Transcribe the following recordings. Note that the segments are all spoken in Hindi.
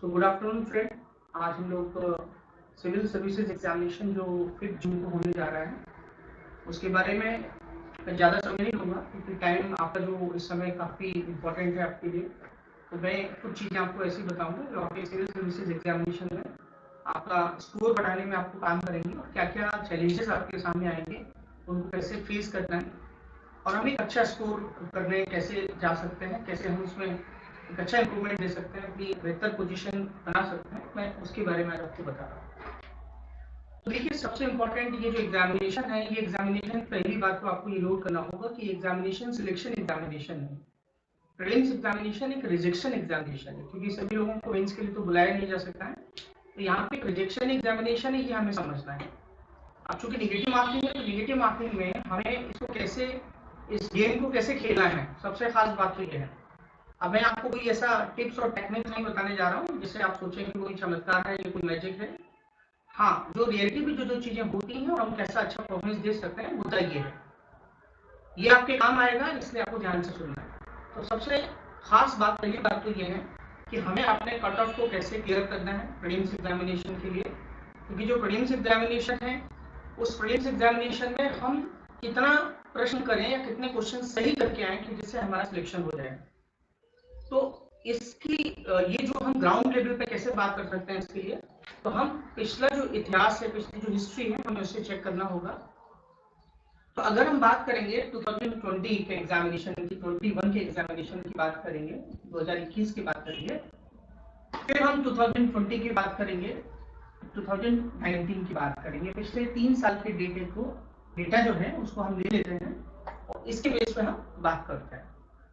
So good afternoon friend. आज हम लोग सिविल सर्विसेज एग्जामिनेशन जो 5 जून को होने जा रहा है उसके बारे में मैं ज़्यादा समय नहीं लूँगा क्योंकि टाइम आपका जो इस समय काफ़ी इम्पोर्टेंट है आपके लिए। तो मैं कुछ चीज़ें आपको ऐसी बताऊँगा जो आपके सिविल सर्विसेज एग्जामिनेशन में आपका स्कोर बढ़ाने में आपको काम करेंगे और क्या क्या चैलेंजेस आपके सामने आएंगे उनको कैसे फेस करना है और हम एक अच्छा स्कोर करने कैसे जा सकते हैं, कैसे हम उसमें एक अच्छा इंप्रूवमेंट दे सकते हैं, अपनी बेहतर पोजीशन बना सकते हैं। मैं उसके बारे में आज आपको बता रहा हूँ। तो देखिए, सबसे इम्पोर्टेंट ये जो एग्जामिनेशन है, ये एग्जामिनेशन पहली बात तो आपको ये नोट करना होगा कि एग्जामिनेशन सिलेक्शन एग्जामिनेशन है। प्रीलिम्स एग्जामिनेशन एक रिजेक्शन एग्जामिनेशन है क्योंकि सभी लोगों को मेंस के लिए तो बुलाया नहीं जा सकता है। तो यहाँ पे रिजेक्शन एग्जामिनेशन है, ये हमें समझना है। अब चूंकि निगेटिव मार्किंग है तो निगेटिव मार्किंग में हमें इसको कैसे, इस गेम को कैसे खेलना है, सबसे खास बात तो ये है। अब मैं आपको कोई ऐसा टिप्स और टेक्निक्स नहीं बताने जा रहा हूँ जिससे आप सोचें कि कोई चमत्कार है या कोई मैजिक है। हाँ, जो रियलिटी में जो चीजें होती हैं और हम कैसा अच्छा परफॉर्मेंस दे सकते हैं, मुद्दा ये है। ये आपके काम आएगा, इसलिए आपको ध्यान से सुनना है। तो सबसे खास बात, पहली बात तो ये है कि हमें अपने कट ऑफ को कैसे क्लियर करना है प्रीलिम्स एग्जामिनेशन के लिए। क्योंकि जो प्रीलिम्स एग्जामिनेशन है, उस प्रीलिम्स एग्जामिनेशन में हम कितना प्रश्न करें या कितने क्वेश्चन सही करके आए कि जिससे हमारा सिलेक्शन हो जाए। तो इसकी ये जो हम ग्राउंड लेवल पे कैसे बात कर सकते हैं इसके लिए, तो हम पिछला जो इतिहास है, पिछली जो हिस्ट्री है, हमें उससे चेक करना होगा। तो अगर हम बात करेंगे 2020 के एग्जामिनेशन की, 21 के एग्जामिनेशन की बात करेंगे, 2021 की बात करेंगे, फिर हम 2020 की बात करेंगे, 2019 की बात करेंगे। पिछले 3 साल के डेटा जो है उसको हम ले लेते हैं और इसके बेस पे हम बात करते हैं।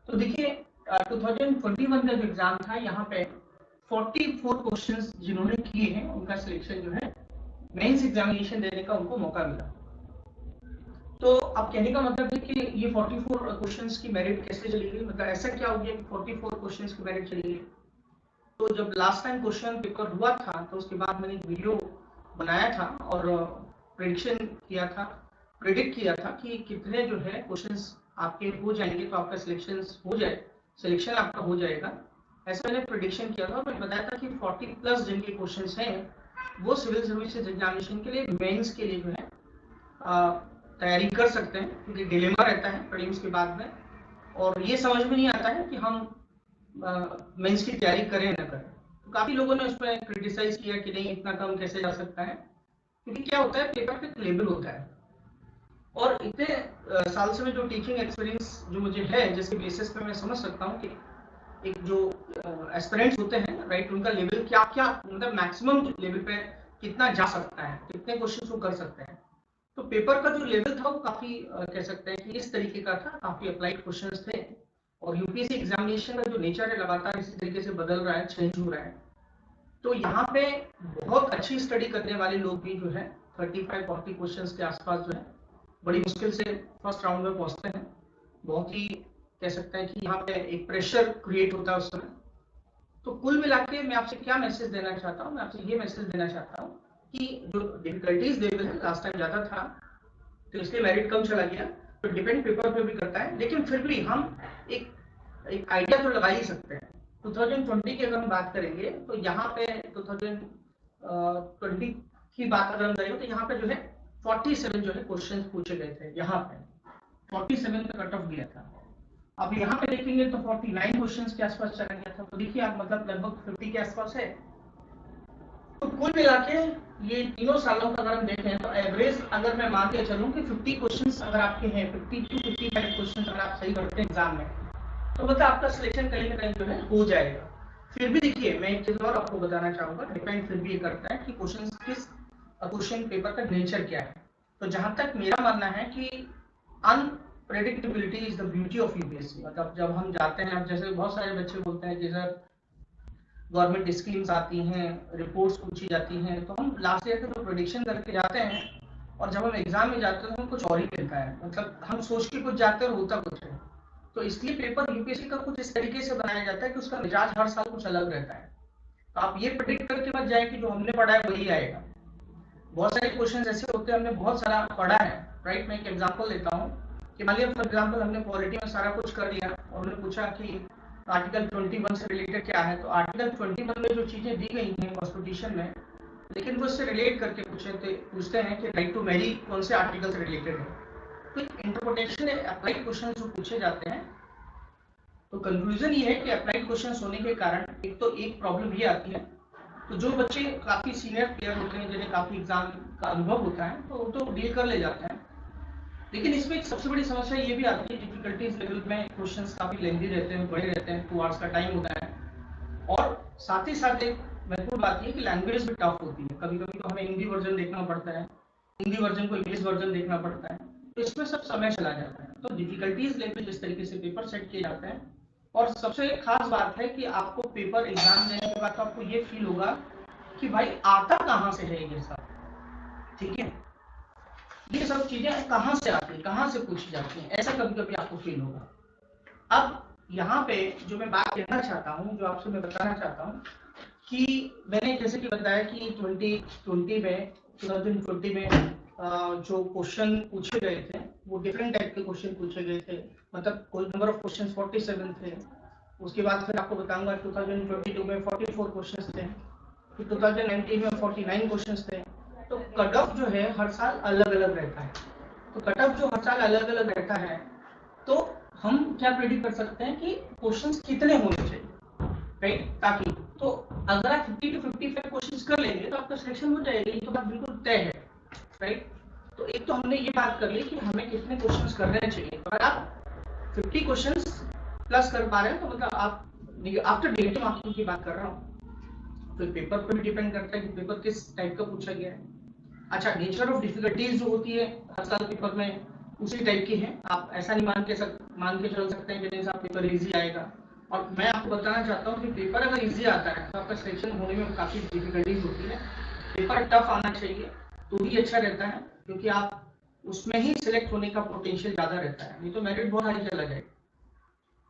तो देखिए, 2021 का जो एग्जाम था, यहाँ पे 44 क्वेश्चंस जिन्होंने किए हैं उनका सिलेक्शन जो है मेंस एग्जामिनेशन देने का उनको मौका मिला। तो अब कहने का मतलब है कि ये 44 क्वेश्चंस की मेरिट कैसे चली गई, मतलब ऐसा क्या हो गया कि 44 क्वेश्चंस की मेरिट चली गई। तो जब लास्ट टाइम क्वेश्चन पेपर हुआ था तो उसके बाद मैंने एक वीडियो बनाया था और प्रेडिक्शन किया था, प्रेडिक्ट किया था कि कितने जो है क्वेश्चंस आपके हो जाएंगे तो आपका सिलेक्शन आपका हो जाएगा। ऐसा मैंने प्रेडिक्शन किया था और मैंने बताया था कि 40 प्लस जिनके क्वेश्चंस हैं वो सिविल सर्विसेज एग्जामिनेशन के लिए, मेंस के लिए जो है तैयारी कर सकते हैं, क्योंकि डिलेमा रहता है प्रीलिम्स के बाद में और ये समझ में नहीं आता है कि हम मेंस की तैयारी करें ना करें। तो काफी लोगों ने उस पर क्रिटिसाइज किया कि नहीं, इतना कम कैसे जा सकता है, क्योंकि क्या होता है, पेपर पे एक लेवल होता है और इतने साल से में जो टीचिंग एक्सपीरियंस जो मुझे है, जिसके बेसिस पे मैं समझ सकता हूँ कि एक जो एस्पिरेंट्स होते हैं, राइट, उनका लेवल क्या क्या, मतलब मैक्सिमम लेवल पे कितना जा सकता है, कितने क्वेश्चन वो कर सकते हैं। तो पेपर का जो लेवल था वो काफी कह सकते हैं कि इस तरीके का था, काफी अप्लाइड क्वेश्चंस थे। और यूपीएससी एग्जामिनेशन का जो नेचर है लगातार इसी तरीके से बदल रहा है, चेंज हो रहा है। तो यहाँ पे बहुत अच्छी स्टडी करने वाले लोग भी जो है 35-40 क्वेश्चंस के आसपास जो है बड़ी मुश्किल से फर्स्ट राउंड में पहुंचते हैं। बहुत ही कह सकते हैं कि यहाँ पे एक प्रेशर क्रिएट होता है उस समय। तो कुल मिला के मैं आपसे क्या मैसेज देना चाहता हूँ, मैं आपसे ये मैसेज देना चाहता हूँ कि जो डिफिकल्टीज लेवल है लास्ट टाइम ज्यादा था तो इसलिए मेरिट कम चला गया, तो डिपेंड पेपर पे भी करता है, लेकिन फिर भी हम एक आइडिया तो लगा ही सकते हैं। 2020 की अगर हम बात करेंगे तो यहाँ पे 2020 की बात अगर हम करेंगे तो यहाँ पे जो है 47 जो है क्वेश्चंस पूछे गए थे, यहाँ पे 47 का कट ऑफ दिया था। अब यहाँ पे देखेंगे तो 49 क्वेश्चंस के आसपास चला गया था। तो देखिए आप, मतलब लगभग 50 के आसपास है। तो कुल मिला के ये तीनों सालों का अगर हम देखें तो एवरेज अगर मैं मान के चलूं कि 50 क्वेश्चंस अगर आपके हैं, 50 to 55 क्वेश्चंस अगर आप सही करते हैं एग्जाम में, तो मतलब आपका सिलेक्शन कहीं ना कहीं जो है हो जाएगा। फिर भी देखिए, मैं एक चीज और आपको बताना चाहूंगा, डिपेंड फिर भी ये करता है कि क्वेश्चन पेपर का नेचर क्या है। तो जहां तक मेरा मानना है कि unpredictability is the beauty of UPSC. मतलब जब हम जाते हैं, अब जैसे बहुत सारे बच्चे बोलते हैं कि सर गवर्नमेंट स्कीम्स आती हैं, रिपोर्ट्स पूछी जाती हैं, तो हम लास्ट ईयर का जो प्रोडिक्शन करके जाते हैं और जब हम एग्जाम में जाते हैं तो कुछ और ही मिलता है, मतलब हम सोच के कुछ जाते हैं और होता कुछ है। तो इसलिए पेपर यूपीएससी का कुछ इस तरीके से बनाया जाता है कि उसका मिजाज हर साल कुछ अलग रहता है। तो आप ये प्रेडिक्ट करके मत जाए कि जो हमने पढ़ा है वही आएगा। बहुत सारे क्वेश्चन ऐसे होते हैं, हमने बहुत सारा पढ़ा है, राइट। मैं एक एग्जाम्पल लेता हूँ कि मान लिया फॉर एग्जाम्पल हमने पॉलिटी में सारा कुछ कर लिया और हमने पूछा कि आर्टिकल 21 से रिलेटेड क्या है, तो आर्टिकल 21 में जो चीजें दी गई हैं कॉन्स्टिट्यूशन में, लेकिन वो इससे रिलेट करके पूछते हैं कि राइट टू मैरी कौन से आर्टिकल से रिलेटेड है। तो इंटरप्रिटेशन अप्लाइड क्वेश्चन जो पूछे जाते हैं, तो कंक्लूजन ये है कि अप्लाइड क्वेश्चन होने के कारण एक प्रॉब्लम ये आती है, तो जो बच्चे काफी सीनियर प्लेयर होते हैं, जिन्हें काफी एग्जाम का अनुभव होता है, तो वो तो डील कर ले जाते हैं। लेकिन इसमें एक सबसे बड़ी समस्या ये भी आती है, डिफिकल्टीज लेवल में क्वेश्चंस काफी लेंथी रहते हैं, बड़े रहते हैं, 2 आवर्स का टाइम होता है, और साथ ही साथ एक महत्वपूर्ण बात ये कि लैंग्वेज भी टफ होती है। कभी कभी तो हमें हिंदी वर्जन देखना पड़ता है, हिंदी वर्जन को इंग्लिश वर्जन देखना पड़ता है, तो इसमें सब समय चला जाता है। तो डिफिकल्टीज लेवल जिस तरीके से पेपर सेट किए जाते हैं, और सबसे खास बात है कि आपको पेपर एग्जाम देने के बाद तो आपको ये फील होगा कि भाई आता कहाँ से है ये सब, ठीक है, ये सब चीजें कहाँ से आती है, कहाँ से पूछी जाती हैं, ऐसा कभी कभी आपको फील होगा। अब यहाँ पे जो मैं बात कहना चाहता हूँ, जो आपसे मैं बताना चाहता हूँ, कि मैंने जैसे कि बताया कि 2020 में जो क्वेश्चन पूछे गए थे वो डिफरेंट टाइप के क्वेश्चन पूछे गए थे, मतलब कुल नंबर ऑफ क्वेश्चन 47 थे। उसके बाद फिर आपको बताऊंगा 2022 में 44 क्वेश्चंस थे, फिर 2019 में 49 क्वेश्चंस थे। तो कट ऑफ जो है हर साल अलग अलग रहता है, तो कट ऑफ जो हर साल अलग अलग रहता है, तो हम क्या प्रेडिक्ट कर सकते हैं कि क्वेश्चंस कितने होने चाहिए, राइट, ताकि तो अगर आप 50 to 55 क्वेश्चंस कर लेंगे तो आपका सिलेक्शन हो जाएगा, ये तो बात बिल्कुल तय है, राइट। तो एक तो हमने ये बात कर ली कि हमें कितने क्वेश्चंस करने चाहिए। अगर आप 50 क्वेश्चंस प्लस कर पा रहे हैं तो मतलब आप आफ्टर नेगेटिव मार्किंग की बात कर रहा हूँ, तो पेपर पर भी डिपेंड करता है कि पेपर किस टाइप का पूछा गया है। अच्छा, नेचर ऑफ डिफिकल्टीज जो होती है हर साल पेपर में उसी टाइप की है, आप ऐसा नहीं मान के चल सकते हैं कि नहीं साहब पेपर इजी आएगा। और मैं आपको बताना चाहता हूँ कि पेपर अगर इजी आता है तो आपका सिलेक्शन होने में काफी डिफिकल्टीज होती है। पेपर टफ आना चाहिए तो ही अच्छा रहता है, क्योंकि आप उसमें ही सिलेक्ट होने का पोटेंशियल ज्यादा रहता है, नहीं तो मेरिट बहुत हाई चला जाएगा।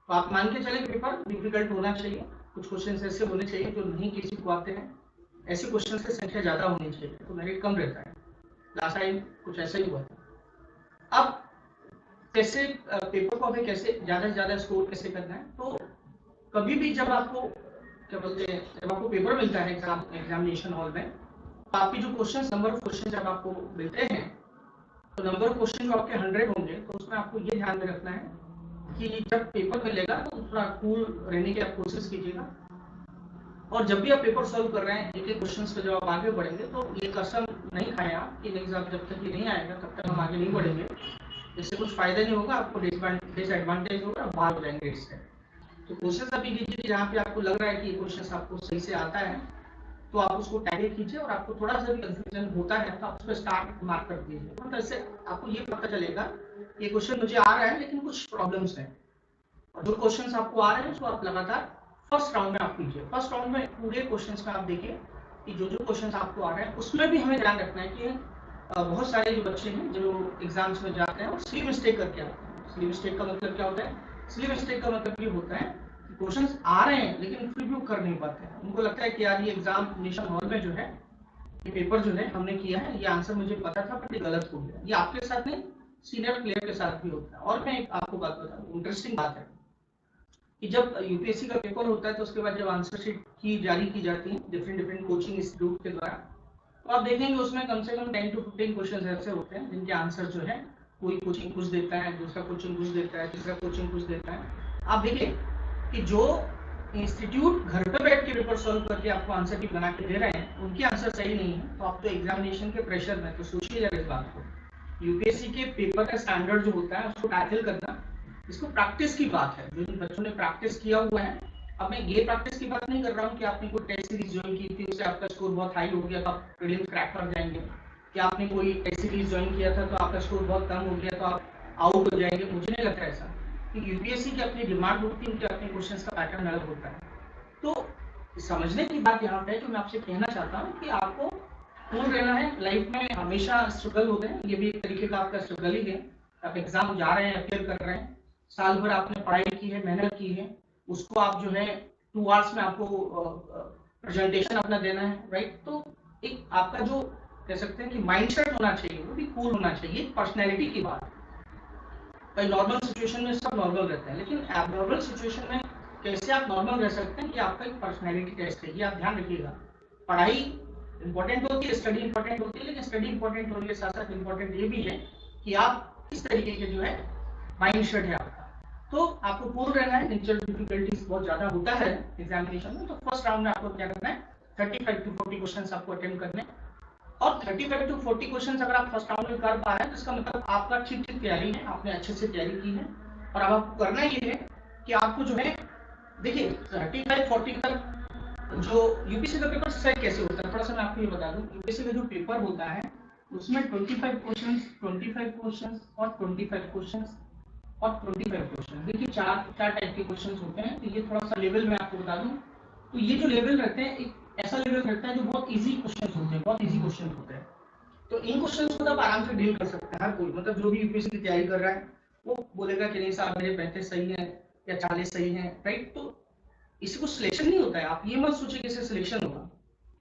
तो आप मान के चले पेपर डिफिकल्ट होना चाहिए, कुछ क्वेश्चन ऐसे होने चाहिए जो नहीं किसी को आते हैं, ऐसे क्वेश्चन की संख्या ज्यादा होनी चाहिए तो मेरिट कम रहता है। लास्ट टाइम कुछ ऐसा ही हुआ था। अब कैसे पेपर को हमें कैसे ज्यादा से ज्यादा स्कोर कैसे करना है, तो कभी भी जब आपको क्या बोलते हैं, जब आपको पेपर मिलता है एग्जामिनेशन हॉल में, तो आपकी जो क्वेश्चन नंबर ऑफ क्वेश्चन जब आपको मिलते हैं, तो नंबर ऑफ क्वेश्चन जो आपके 100 होंगे, तो उसमें आपको ये ध्यान में रखना है कि जब पेपर मिलेगा तो थोड़ा कूल रहने की आप कोशिश कीजिएगा, और जब भी आप पेपर सॉल्व कर रहे हैं एक एक क्वेश्चन पे जब आप आगे बढ़ेंगे तो ये कसम नहीं खाएं आप कि नहीं साहब जब तक ये नहीं आएगा तब तक हम आगे नहीं बढ़ेंगे, इससे कुछ फायदा नहीं होगा, आपको डिसएडवांटेज होगा, आप बाहर हो जाएंगे इससे। तो कोशिश अभी कीजिए जहाँ पे आपको लग रहा है कि ये क्वेश्चन आपको सही से आता है तो आप उसको टैकल कीजिए, और आपको थोड़ा सा भी कंफ्यूजन होता है तो आप उस पर स्टार्ट मार्क कर दीजिए, मतलब इससे आपको ये पता चलेगा ये क्वेश्चन मुझे आ रहा है लेकिन कुछ प्रॉब्लम्स हैं। और जो क्वेश्चंस आपको आ रहे हैं उसको आप लगातार फर्स्ट राउंड में आप कीजिए। फर्स्ट राउंड में पूरे क्वेश्चंस में आप देखिए कि जो जो क्वेश्चंस आपको आ रहे हैं उसमें भी हमें ध्यान रखना है कि बहुत सारे जो बच्चे हैं जो एग्जाम्स में जाते हैं और सिली मिस्टेक करके आते हैं। सिली मिस्टेक का मतलब क्या होता है? सिली मिस्टेक का मतलब ये होता है कि क्वेश्चंस आ रहे हैं लेकिन फिर भी वो कर नहीं पाते हैं। उनको लगता है कि यार ये एग्जामिनेशन हॉल में जो है ये पेपर जो है हमने किया है, ये आंसर मुझे पता था बट ये गलत हो गया। ये आपके साथ नहीं, सीनियर प्लेयर के साथ भी होता है। और मैं एक आपको बात बताऊं, इंटरेस्टिंग बात है कि जब यूपीएससी का पेपर होता है तो उसके बाद जब आंसर शीट की जारी की जाती है डिफरेंट कोचिंग इंस्टीट्यूट के द्वारा, तो आप देखेंगे उसमें कम से कम 10 to 15 क्वेश्चन ऐसे होते हैं जिनके आंसर जो है कोई कोचिंग कुछ देता है, दूसरा कोचिंग कुछ देता है, तीसरा कोचिंग कुछ देता है। आप देखिए कि जो इंस्टीट्यूट घर पे बैठ के पेपर सॉल्व करके आपको आंसर की बना के दे रहे हैं उनके आंसर सही नहीं है, तो आप तो एग्जामिनेशन के प्रेशर में, तो सोचिए इस बात को। यूपीएससी के पेपर का स्टैंडर्ड जो होता है उसको टैकल करना, इसको प्रैक्टिस की बात है। जिन बच्चों ने प्रैक्टिस किया हुआ है, अब मैं ये प्रैक्टिस की बात नहीं कर रहा हूँ कि आपने कोई टेस्ट सीरीज ज्वाइन की थी उससे आपका स्कोर बहुत हाई हो गया तो आप प्रीलिम्स क्रैक कर जाएंगे, या आपने कोई टेस्ट सीरीज ज्वाइन किया था तो आपका स्कोर बहुत कम हो गया तो आप आउट हो जाएंगे। मुझे नहीं लगता ऐसा, कि यूपीएससी की अपनी डिमांड होती है, उनके अपने क्वेश्चन का पैटर्न अलग होता है। तो समझने की बात यहाँ पे जो मैं आपसे कहना चाहता हूँ कि आपको कूल रहना है। लाइफ में हमेशा स्ट्रगल होते हैं, ये भी एक तरीके का आपका स्ट्रगल ही है। आप एग्जाम जा रहे हैं, अपियर कर रहे हैं, साल भर आपने पढ़ाई की है, मेहनत की है, उसको आप जो है 2 आवर्स में आपको प्रेजेंटेशन अपना देना है, राइट। तो एक आपका जो कह सकते हैं कि माइंडसेट होना चाहिए वो भी कूल होना चाहिए, पर्सनैलिटी की बात। भाई नॉर्मल सिचुएशन में सब नॉर्मल रहते हैं, लेकिन एबनॉर्मल सिचुएशन में कैसे आप नॉर्मल रह सकते हैं, ये आपका एक पर्सनैलिटी टेस्ट है, ये आप ध्यान रखिएगा। पढ़ाई इंपॉर्टेंट होती है, स्टडी इंपॉर्टेंट होती है, लेकिन स्टडी इंपॉर्टेंट होने के साथ साथ इंपॉर्टेंट ये भी है कि आप किस तरीके के जो है माइंड सेट है आपका। तो आपको पूर्ण रहना है, नेचुरल डिफिकल्टीज बहुत ज्यादा होता है एग्जामिनेशन में, तो फर्स्ट राउंड में आपको क्या करना है, 35 to 40 क्वेश्चंस आपको अटेम्प्ट करने, और 35 to 40 क्वेश्चंस अगर आप फर्स्ट राउंड में कर पा रहे हैं तो इसका मतलब आपका ठीक ठीक तैयारी है, आपने अच्छे से तैयारी की है। और अब आपको करना ये है कि आपको जो है, देखिए 35-40 का जो यूपीएससी का पेपर सेट कैसे होता है, थोड़ा सा मैं आपको ये बता दूं। यूपीएससी का जो पेपर होता है उसमें 25 क्वेश्चंस, 25 क्वेश्चंस और 25 क्वेश्चंस और 25 क्वेश्चन, देखिए चार टाइप के क्वेश्चंस होते हैं। तो ये थोड़ा सा लेवल मैं आपको बता दूं, तो ये जो लेवल रहते हैं, एक ऐसा लेवल रहता है जो बहुत इजी क्वेश्चंस होते हैं, बहुत इजी क्वेश्चंस होते हैं। तो इन क्वेश्चंस को आप आराम से डील कर सकते हैं हर कोई, मतलब जो भी यूपीएससी की तैयारी कर रहा है वो बोलेगा कि नहीं साहब मेरे 35 सही है या 40 सही है, राइट। तो इसको सिलेक्शन नहीं होता है, आप ये मत सोचिए कि इससे सिलेक्शन होगा।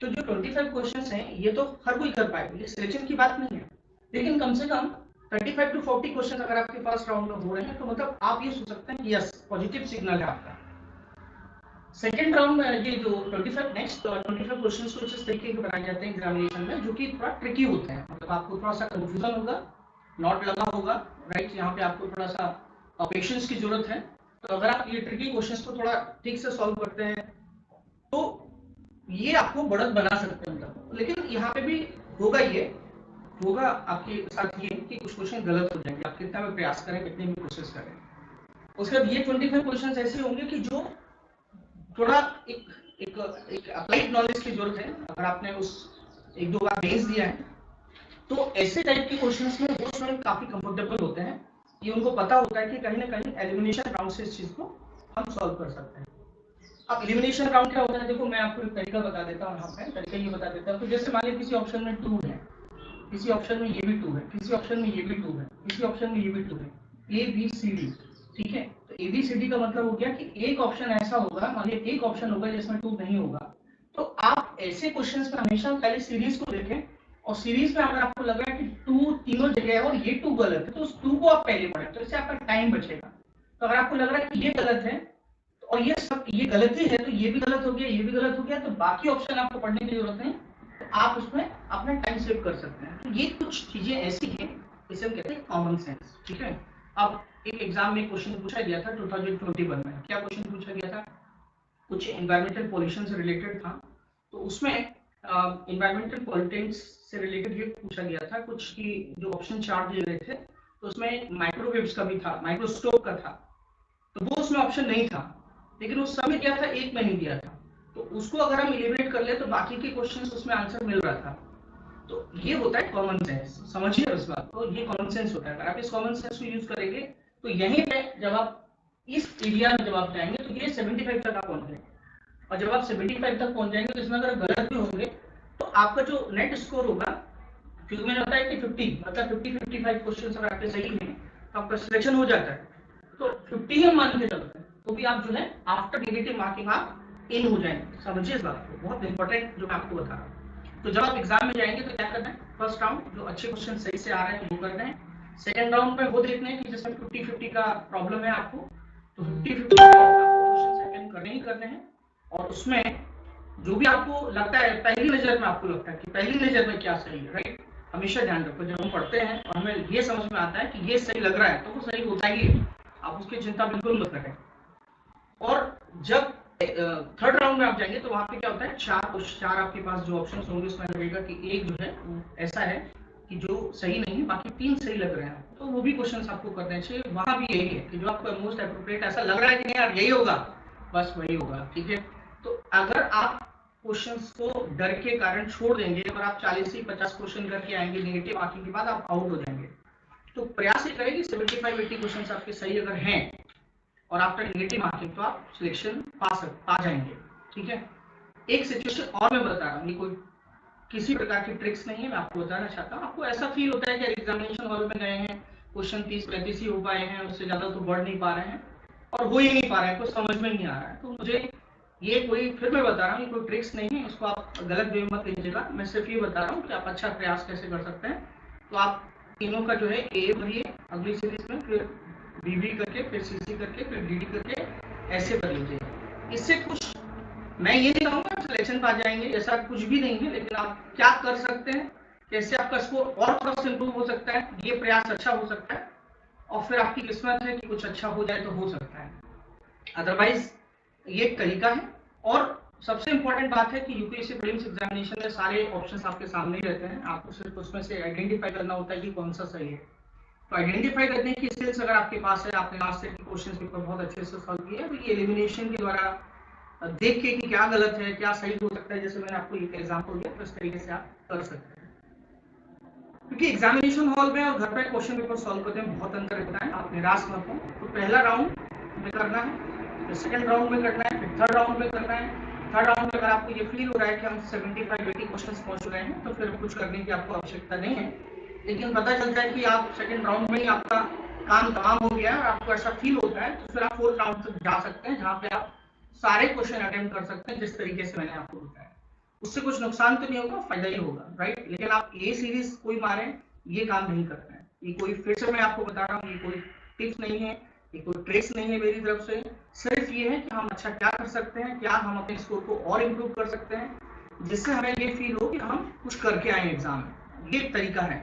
तो जो 25 क्वेश्चंस हैं ये तो हर कोई कर पाएगा, ये सिलेक्शन की बात नहीं है, लेकिन कम से कम 35 to 40 क्वेश्चन अगर आपके फर्स्ट राउंड में हो रहे हैं तो मतलब आप ये सोच सकते हैं कि यस पॉजिटिव सिग्नल है आपका। सेकंड राउंड में ये जो 25 नेक्स्ट 25 क्वेश्चंस कुछ इस तरीके के बनाए जाते हैं एग्जामिनेशन में, जो कि थोड़ा ट्रिकी होते हैं, मतलब आपको थोड़ा सा कंफ्यूजन होगा, नॉट लगा होगा, राइट। यहाँ पे आपको थोड़ा सा पेशेंस की जरूरत है। तो अगर आप ये ट्रिकी क्वेश्चंस को थोड़ा ठीक से सॉल्व करते हैं तो ये आपको बढ़त बना सकते हैं, मतलब। लेकिन यहाँ पे भी होगा आपके साथ ये कि कुछ क्वेश्चन गलत हो जाएंगे, आप कितना भी प्रयास करें, कितनी भी कोशिश करें। उसके बाद ये 25 क्वेश्चंस ऐसे होंगे कि जो थोड़ा एक अप्लाइड नॉलेज की जरूरत है। अगर आपने उस एक दो बार बेस दिया है तो ऐसे टाइप के क्वेश्चंस में वो स्टूडेंट काफी कंफर्टेबल होते हैं, ये उनको पता होता है कि कहीं ना कहीं एलिमिनेशन राउंड से इस चीज को हम सॉल्व कर सकते हैं। अब एलिमिनेशन राउंड क्या होता है, देखो मैं आपको एक तरीका बता देता हूँ, यहाँ पे तरीका ये बता देता हूँ। तो जैसे मान लीजिए किसी ऑप्शन में 2 है, किसी ऑप्शन में ये भी 2 है, किसी ऑप्शन में ये भी 2 है, किसी ऑप्शन में ये भी 2 है, ए बी सी डी, ठीक है। तो ए बी सी डी का मतलब हो गया कि एक ऑप्शन ऐसा होगा, मान लीजिए एक ऑप्शन होगा जिसमें 2 नहीं होगा। तो आप ऐसे क्वेश्चंस में हमेशा पहले सीरीज को देखें, और सीरीज में अगर आपको लग रहा है कि 2 तीनों जगह है और ये 2 गलत है तो उस 2 को आप पहले पढ़ें, तो इससे आपका टाइम बचेगा। तो अगर आपको लग रहा है कि ये गलत है और ये सब ये गलती है, तो ये भी गलत हो गया, ये भी गलत हो गया, तो बाकी ऑप्शन आपको पढ़ने की जरूरत नहीं, तो आप उसमें अपना टाइम सेव कर सकते हैं। तो ये कुछ चीजें ऐसी हैं, इसे हम कहते हैं कॉमन सेंस, ठीक है। अब एक एग्जाम में क्वेश्चन पूछा गया था 2021 में, क्या क्वेश्चन पूछा गया था, कुछ एनवायरमेंटल पॉल्यूशन से रिलेटेड था। तो उसमें एनवायरमेंटल पॉल्यूटेंट्स से रिलेटेड ये पूछा गया था कुछ कि जो ऑप्शन 4 दिए गए थे, तो उसमें माइक्रोवेव्स का भी था, माइक्रोस्कोप का था, तो वो उसमें ऑप्शन नहीं था, लेकिन उस समय क्या था, एक में नहीं दिया था। तो उसको अगर हम एलिमिनेट कर ले तो बाकी के क्वेश्चंस उसमें आंसर मिल रहा था। तो ये होता है कॉमन सेंस, समझिए उस बात को, ये कॉमन सेंस होता है। अगर आप इस कॉमन सेंस को यूज करेंगे तो यहीं पे जब आप इस एरिया में जब आप जाएंगे तो ये 75 तक आप पहुंच जाएंगे, और जब आप 75 तक पहुंच जाएंगे तो इसमें अगर गलत भी होंगे तो आपका जो नेट स्कोर होगा, क्योंकि मैंने बताया कि 50 मतलब 50-55 क्वेश्चन अगर आपके सही हैं तो आपका सिलेक्शन हो जाता है। तो 50 हम मान के चलते हैं तो भी आप जो है आफ्टर नेगेटिव मार्किंग आप इन हो जाएंगे, समझिए इस बात को, बहुत इंपॉर्टेंट जो मैं आपको बता रहा हूँ। तो जब आप एग्जाम में जाएंगे तो क्या करना है, फर्स्ट राउंड जो अच्छे क्वेश्चन सही से आ रहे हैं वो करना है। सेकंड राउंड में वो देखना है कि जिसमें 50-50 का प्रॉब्लम है आपको, तो 50-50 क्वेश्चन अटेम्प्ट करने ही करने हैं। और उसमें जो भी आपको लगता है, पहली नजर में आपको लगता है कि पहली नजर में क्या सही है, राइट। हमेशा ध्यान रखो, जब हम पढ़ते हैं और हमें ये समझ में आता है कि ये सही लग रहा है तो वो सही होता ही है, आप उसकी चिंता बिल्कुल मत करें। और जब थर्ड राउंड में आप जाएंगे तो वहां पे क्या होता है, चार आपके पास जो ऑप्शंस होंगे उसमें लगेगा कि एक जो है ऐसा है कि जो सही नहीं है, बाकी 3 सही लग रहे हैं, तो वो भी क्वेश्चंस आपको करने चाहिए। वहां भी यही है कि जो आपको मोस्ट एप्रोप्रिएट ऐसा लग रहा है कि नहीं यार यही होगा, बस वही होगा, ठीक है। तो अगर आप क्वेश्चंस को डर के कारण छोड़ देंगे और आप 40 से 50 क्वेश्चन करके आएंगे नेगेटिव मार्किंग के बाद आप आउट हो जाएंगे। तो प्रयास ये करें कि 75-80 क्वेश्चन आपके सही अगर हैं और आफ्टर नेगेटिव मार्किंग तो आप सिलेक्शन पा जाएंगे, ठीक है। एक सिचुएशन और मैं बता रहा हूँ, ये कोई किसी प्रकार की ट्रिक्स नहीं है, मैं आपको बताना चाहता हूँ। आपको ऐसा फील होता है कि एग्जामिनेशन हॉल में गए हैं, क्वेश्चन 30-35 ही हो पाए हैं, उससे ज्यादा तो बढ़ नहीं पा रहे हैं और हो ही नहीं पा रहा है, कुछ समझ में नहीं आ रहा है। तो मुझे ये कोई, फिर मैं बता रहा हूँ, ये कोई ट्रिक्स नहीं है, इसको आप गलत वे मत लीजिएगा। मैं सिर्फ ये बता रहा हूँ कि आप अच्छा प्रयास कैसे कर सकते हैं। तो आप तीनों का जो है ए भरिए अगली सीरीज में, फिर बीबी करके, फिर सीसी करके, फिर डीडी करके, ऐसे कर लीजिए। इससे कुछ मैं ये नहीं कहूँगा सिलेक्शन पा जाएंगे, ऐसा कुछ भी नहीं है, लेकिन आप क्या कर सकते हैं, कैसे आपका स्कोर और थोड़ा सा इम्प्रूव हो सकता है, ये प्रयास अच्छा हो सकता है, और फिर आपकी किस्मत है कि कुछ अच्छा हो जाए तो हो सकता है, अदरवाइज ये एक तरीका है। और सबसे इंपॉर्टेंट बात है कि यूपीएससी प्रीलिम्स एग्जामिनेशन में सारे ऑप्शंस आपके सामने ही रहते हैं, आपको सिर्फ उसमें से आइडेंटिफाई करना होता है कि कौन सा सही है। तो आइडेंटिफाई करने की स्किल्स अगर आपके पास है, आपने लास्ट सेट के क्वेश्चन पेपर बहुत अच्छे से सॉल्व किया है, तो ये एलिमिनेशन के द्वारा देख के कि क्या गलत है क्या सही हो सकता है, जैसे मैंने आपको एक एग्जांपल दिया, तो इस तरीके से आप कर सकते हैं। क्योंकि एग्जामिनेशन हॉल में और घर पे क्वेश्चन पेपर सॉल्व करने में बहुत अंतर होता है, आप निराश मत हो। तो पहला राउंड में करना है, फिर सेकंड राउंड में करना है, फिर थर्ड राउंड में करना है। थर्ड राउंड में अगर आपको ये फील हो रहा है कि हम 75-80 क्वेश्चन पहुंच रहे हैं, तो फिर कुछ करने की आपको आवश्यकता नहीं है। लेकिन पता चलता है कि आप सेकंड राउंड में ही आपका काम तमाम हो गया और आपको ऐसा फील होता है, तो फिर आप फोर्थ राउंड तक जा सकते हैं, जहाँ पे आप सारे क्वेश्चन अटेम्प्ट कर सकते हैं जिस तरीके से मैंने आपको बताया। उससे कुछ नुकसान तो नहीं होगा, फायदा ही होगा, राइट। लेकिन आप ए सीरीज कोई मारे, ये काम नहीं करना है। ये कोई, फिर से मैं आपको बता रहा हूँ, ये कोई टिप्स नहीं है, ये कोई ट्रिक्स नहीं है मेरी तरफ से, सिर्फ ये है कि हम अच्छा क्या कर सकते हैं, क्या हम अपने स्कोर को और इम्प्रूव कर सकते हैं, जिससे हमें ये फील हो कि हम कुछ करके आए एग्जाम में। ये तरीका है,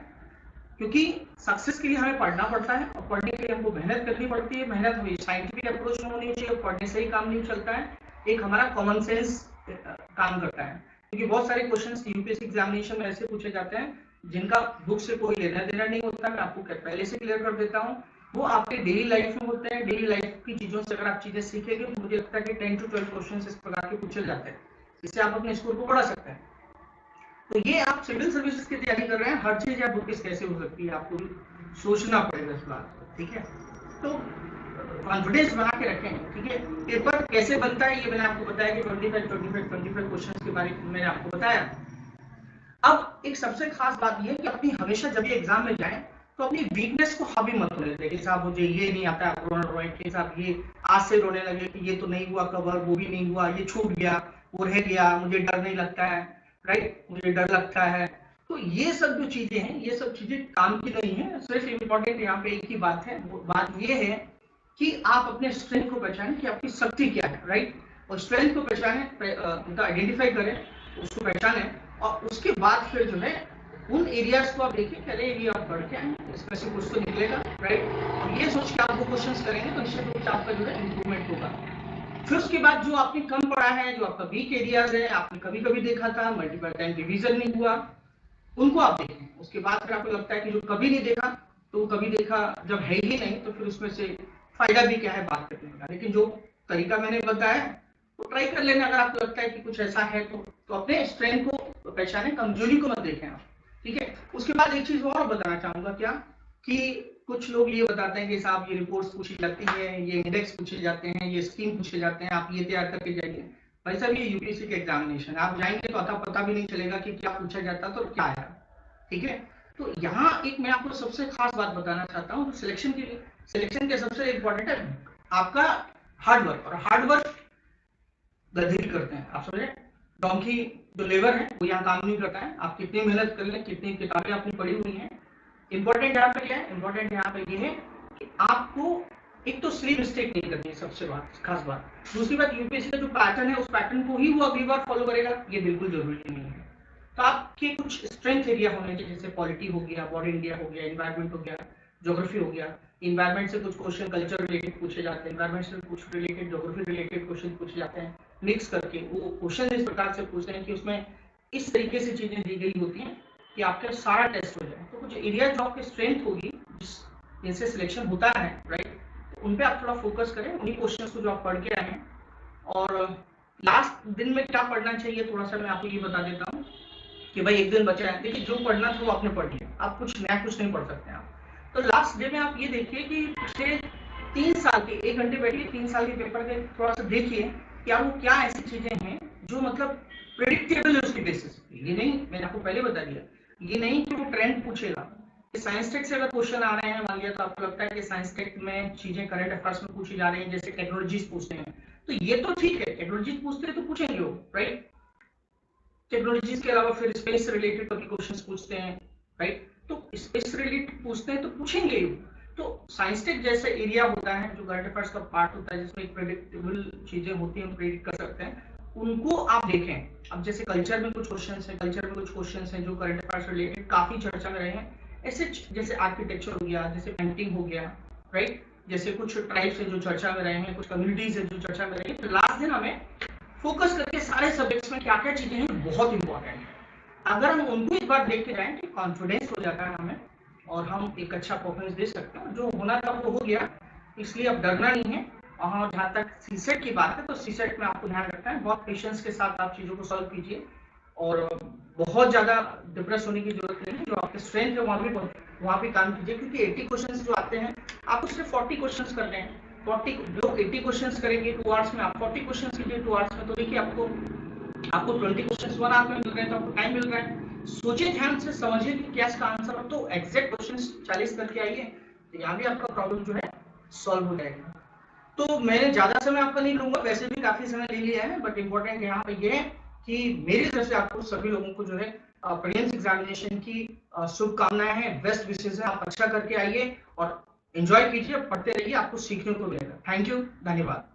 क्योंकि सक्सेस के लिए हमें पढ़ना पड़ता है, और पढ़ने के लिए हमको मेहनत करनी पड़ती है। मेहनत हमें साइंटिफिक अप्रोच में होनी चाहिए, पढ़ने से ही काम नहीं चलता है, एक हमारा कॉमन सेंस काम करता है। क्योंकि बहुत सारे क्वेश्चंस यूपीएससी एग्जामिनेशन में ऐसे पूछे जाते हैं जिनका बुक से कोई लेना देना नहीं होता। मैं आपको पहले से क्लियर कर देता हूँ, वो आपके डेली लाइफ में होते हैं। डेली लाइफ की चीजों से अगर आप चीजें सीखेंगे, तो मुझे लगता है कि 10 to 12 क्वेश्चन इस प्रकार के पूछे जाते हैं, जिससे आप अपने स्कोर को बढ़ा सकते हैं। तो ये आप सिविल सर्विसेज की तैयारी कर रहे हैं, हर चीज आप बुकिस कैसे हो सकती है, आपको सोचना पड़ेगा इस बात को, ठीक है। तो कॉन्फिडेंस बना के रखें, ठीक है। पेपर कैसे बनता है ये मैंने आपको बताया कि 25 क्वेश्चंस के बारे में मैंने आपको बताया। अब एक सबसे खास बात ये है कि अपनी हमेशा जब ये एग्जाम में जाए, तो अपनी वीकनेस को हावी मत होने दें कि साहब मुझे ये नहीं आता है रोना, कि साहब ये आज से रोने लगे कि ये तो नहीं हुआ कवर, वो भी नहीं हुआ, ये छूट गया, वो रह गया, मुझे डर नहीं लगता है, राइट, मुझे डर लगता है। तो ये सब जो चीजें हैं, ये सब चीजें काम की नहीं है। सिर्फ इम्पोर्टेंट यहाँ पे एक ही बात है, वो बात ये है कि आप अपने स्ट्रेंथ को पहचानें कि आपकी शक्ति क्या है, राइट। और स्ट्रेंथ को पहचानें, उनका आइडेंटिफाई करें, उसको पहचानें, और उसके बाद फिर जो है उन एरियाज को आप देखिए कि अरे ये आप पढ़ के आए, इसमें से कुछ तो निकलेगा, राइट। और ये सोच के आप वो क्वेश्चंस करेंगे तो निश्चित रूप से आपका जो है इंप्रूवमेंट होगा। फिर उसके बाद जो आपने कम पढ़ा है, जो आपका वीक एरियाज है, आपने कभी कभी देखा था, मल्टीपल टाइम रिवीजन नहीं हुआ, उनको आप देखें। उसके बाद फिर आपको लगता है कि जो कभी नहीं देखा, तो कभी देखा जब है ही नहीं, तो फिर उसमें से फायदा भी क्या है बात करने का। लेकिन जो तरीका मैंने बताया वो ट्राई कर लेना, अगर आपको लगता है कि कुछ ऐसा है तो अपने स्ट्रेंथ को पहचाने, कमजोरी को मत देखें आप, ठीक है। उसके बाद एक चीज और बताना चाहूंगा, क्या कि कुछ लोग ये बताते हैं कि साहब ये रिपोर्ट्स पूछी जाती है, ये इंडेक्स पूछे जाते हैं, ये स्कीम पूछे जाते हैं, आप ये तैयार करके जाइए। भाई साहब ये यूपीएससी के एग्जामिनेशन, आप जाएंगे तो पता भी नहीं चलेगा कि क्या पूछा जाता तो क्या आया, ठीक है। तो यहाँ एक मैं आपको सबसे खास बात बताना चाहता हूँ, सिलेक्शन के सबसे इम्पोर्टेंट है आपका हार्डवर्क। और हार्डवर्क गधे करते हैं, आप समझे, डोंकी जो लेबर है वो यहाँ काम नहीं करता है। आप कितनी मेहनत कर लें, कितनी किताबें आपने पढ़ी हुई हैं, इंपॉर्टेंट यहाँ पे क्या है, इंपॉर्टेंट यहाँ पे ये है कि आपको एक तो सिली मिस्टेक नहीं करनी है, सबसे खास बात। दूसरी बात, यूपीएससी का जो पैटर्न है, उस पैटर्न को ही वो अगली बार फॉलो करेगा, ये बिल्कुल जरूरी नहीं है। तो आपके कुछ स्ट्रेंथ एरिया होने चाहिए, जैसे पॉलिटी हो गया, बॉडी इंडिया हो गया, एनवायरमेंट हो गया, ज्योग्राफी हो गया। इन्वायरमेंट से कुछ क्वेश्चन कल्चर रिलेटेड पूछे जाते हैं, इन्वायरमेंट से कुछ रिलेटेड ज्योग्राफी रिलेटेड क्वेश्चन पूछे जाते हैं, मिक्स करके वो क्वेश्चन इस प्रकार से पूछते हैं कि उसमें इस तरीके से चीजें दी गई होती हैं कि आपका सारा टेस्ट हो जाए। तो कुछ एरिया जो आपकी स्ट्रेंथ होगी, जिनसे सिलेक्शन होता है, राइट, तो उन पे आप थोड़ा फोकस करें, उन्हीं क्वेश्चंस को जो आप पढ़ के आए हैं। और लास्ट दिन में क्या पढ़ना चाहिए, थोड़ा सा मैं आपको ये बता देता हूँ कि भाई एक दिन बचा है, देखिए जो पढ़ना था वो आपने पढ़ लिया, आप कुछ नया कुछ नहीं पढ़ सकते आप। तो लास्ट डे में आप ये देखिए कि पिछले 3 साल के, 1 घंटे बैठिए, 3 साल के पेपर के थोड़ा सा देखिए क्या वो क्या ऐसी चीजें हैं जो मतलब प्रेडिक्टेबल है उसकी बेसिस। ये नहीं, मैंने आपको पहले बता दिया, ये नहीं कि वो ट्रेंड पूछेगा। साइंस टेक से अगर क्वेश्चन आ रहे हैं, मान लिया, तो आपको लगता है कि साइंस टेक में चीजें करंट अफेयर्स में पूछी जा रही हैं, जैसे टेक्नोलॉजीज पूछते हैं, तो ये तो ठीक है, टेक्नोलॉजीज पूछते हैं तो पूछेंगे वो, राइट। टेक्नोलॉजीज के अलावा फिर स्पेस से रिलेटेड कभी क्वेश्चंस पूछते हैं, राइट। तो स्पेस से रिलेटेड पूछते हैं तो पूछेंगे। तो साइंस टेक जैसे एरिया होता है जो करंट अफेयर्स का पार्ट होता है, जिसमें प्रेडिक्टेबल चीजें होती हैं, प्रेडिक्ट कर सकते हैं, उनको आप देखें। अब जैसे कल्चर में कुछ क्वेश्चंस हैं जो करंट अफेयर्स से रिलेटेड काफी चर्चा में रहे हैं। ऐसे जैसे आर्किटेक्चर हो गया, जैसे पेंटिंग हो गया, राइट, जैसे कुछ ट्राइब्स है जो चर्चा में रहे हैं, कुछ कम्युनिटीज है जो चर्चा में रही है। तो लास्ट दिन हमें फोकस करके सारे सब्जेक्ट्स में क्या क्या चीजें हैं बहुत इंपॉर्टेंट है, अगर हम उनको एक बार देख के जाएं तो कॉन्फिडेंस हो जाता है हमें, और हम एक अच्छा परफॉर्मेंस दे सकते हैं। जो होना था वो हो गया, इसलिए अब डरना नहीं है। और जहाँ तक सीसेट की बात है, तो सीसेट में आपको ध्यान रखना है, बहुत पेशेंस के साथ आप चीज़ों को सॉल्व कीजिए, और बहुत ज़्यादा डिप्रेस होने की जरूरत नहीं है। जो आपके स्ट्रेंथ है वहाँ भी काम कीजिए, क्योंकि 80 क्वेश्चन जो आते हैं आपको सिर्फ 40 क्वेश्चन करने हैं। 40 लोग 80 क्वेश्चन करेंगे 2 आवर्स में, आप 40 क्वेश्चन कीजिए 2 आवर्स में, तो देखिए आपको 20 क्वेश्चन 1 आवर में मिल रहे हैं, तो आपको टाइम मिल रहा है। सोचिए ध्यान से, समझिए कि क्या इसका आंसर हो, तो एग्जैक्ट क्वेश्चंस 40 करके आइए, तो यहाँ भी आपका प्रॉब्लम जो है सॉल्व हो जाएगा। तो मैंने ज्यादा समय आपका नहीं लूंगा, वैसे भी काफी समय ले लिया है, बट इंपॉर्टेंट यहाँ पे ये है कि मेरी तरफ से आपको सभी लोगों को जो है प्रीलिम्स एग्जामिनेशन की शुभकामनाएं हैं, बेस्ट विशेष है। आप अच्छा करके आइए और एंजॉय कीजिए, पढ़ते रहिए, आपको सीखने को मिलेगा। थैंक यू, धन्यवाद।